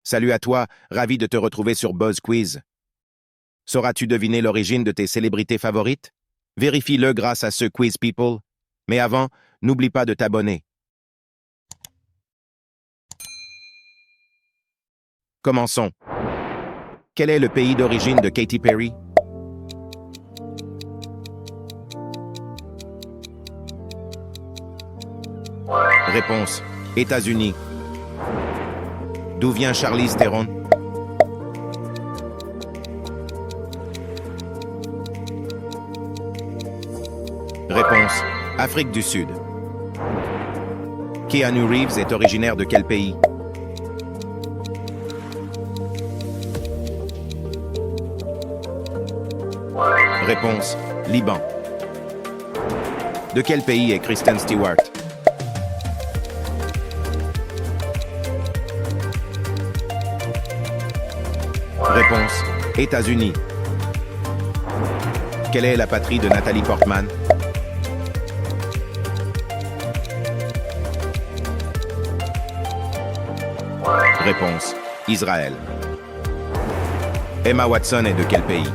Salut à toi, ravi de te retrouver sur Buzz Quiz. Sauras-tu deviner l'origine de tes célébrités favorites? Vérifie-le grâce à ce Quiz People. Mais avant, n'oublie pas de t'abonner. Commençons. Quel est le pays d'origine de Katy Perry? Réponse: États-Unis. D'où vient Charlize Theron? Réponse: Afrique du Sud. Keanu Reeves est originaire de quel pays? Réponse: Liban. De quel pays est Kristen Stewart? Réponse: États-Unis. Quelle est la patrie de Nathalie Portman? Réponse: Israël. Emma Watson est de quel pays?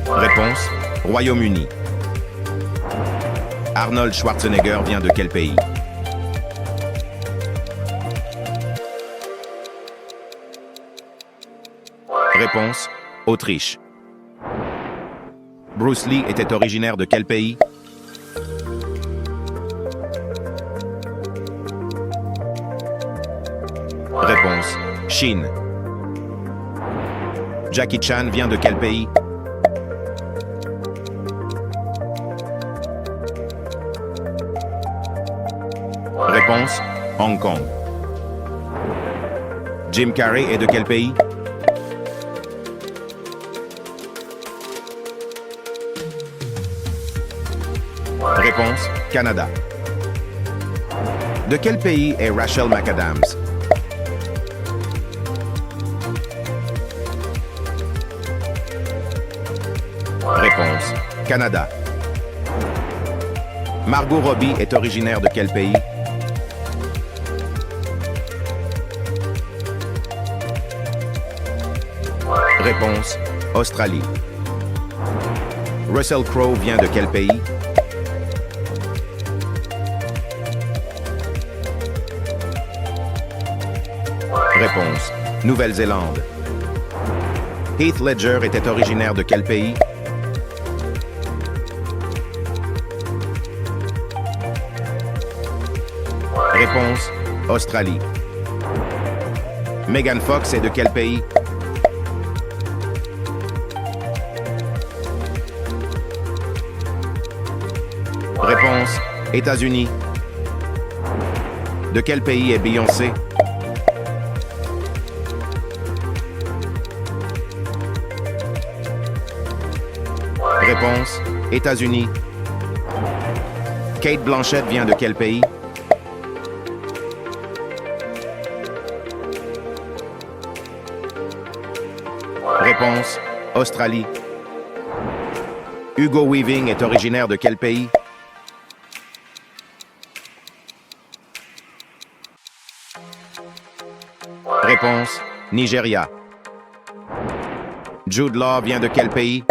Réponse: Royaume-Uni. Arnold Schwarzenegger vient de quel pays? Réponse: Autriche. Bruce Lee était originaire de quel pays? Réponse: Chine. Jackie Chan vient de quel pays? Réponse: Hong Kong. Jim Carrey est de quel pays? Réponse: Canada. De quel pays est Rachel McAdams? Réponse: Canada. Margot Robbie est originaire de quel pays? Réponse: Australie. Russell Crowe vient de quel pays? Réponse: Nouvelle-Zélande. Heath Ledger était originaire de quel pays? Réponse: Australie. Megan Fox est de quel pays? Réponse: États-Unis. De quel pays est Beyoncé? Réponse: États-Unis. Kate Blanchett vient de quel pays? Réponse: Australie. Hugo Weaving est originaire de quel pays? Réponse: Nigeria. Jude Law vient de quel pays?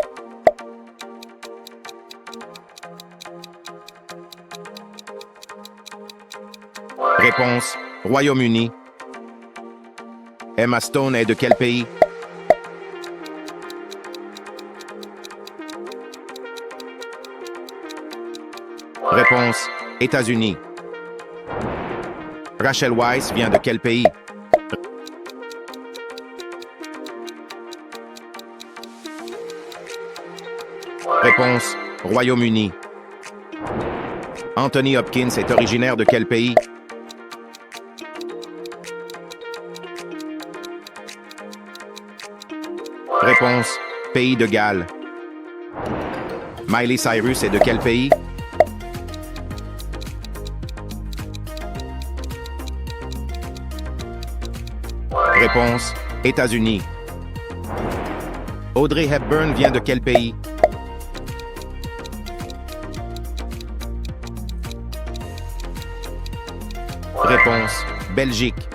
Réponse: Royaume-Uni. Emma Stone est de quel pays? Réponse: États-Unis. Rachel Weisz vient de quel pays? Réponse: Royaume-Uni. Anthony Hopkins est originaire de quel pays? Réponse: Pays de Galles. Miley Cyrus est de quel pays? Réponse: États-Unis. Audrey Hepburn vient de quel pays? Réponse: Belgique.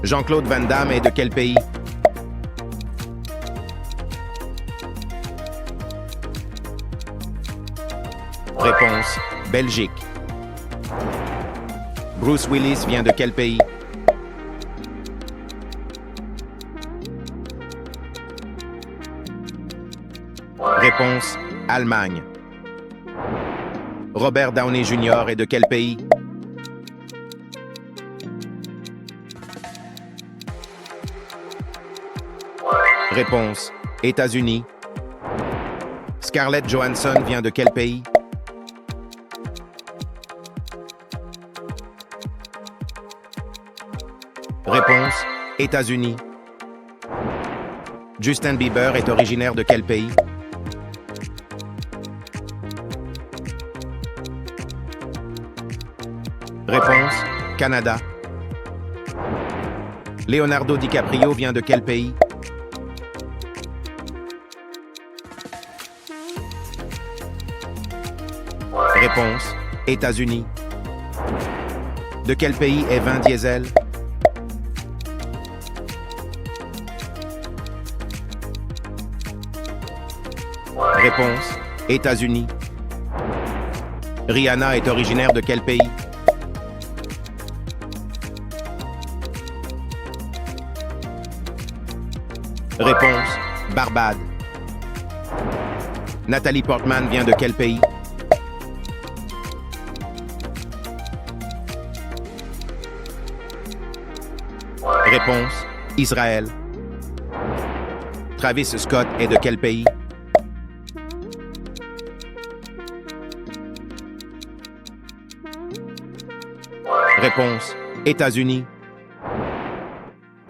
Jean-Claude Van Damme est de quel pays? Réponse: Belgique. Bruce Willis vient de quel pays? Réponse: Allemagne. Robert Downey Jr. est de quel pays? Réponse: États-Unis. Scarlett Johansson vient de quel pays? Réponse: États-Unis. Justin Bieber est originaire de quel pays? Réponse: Canada. Leonardo DiCaprio vient de quel pays? Réponse: États-Unis. De quel pays est Vin Diesel? Réponse: États-Unis. Rihanna est originaire de quel pays? Réponse: Barbade. Nathalie Portman vient de quel pays? Réponse: Israël. Travis Scott est de quel pays? Réponse: États-Unis.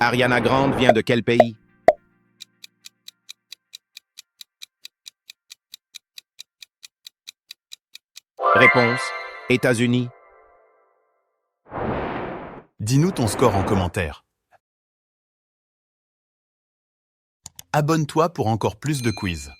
Ariana Grande vient de quel pays? Réponse: États-Unis. Dis-nous ton score en commentaire. Abonne-toi pour encore plus de quiz.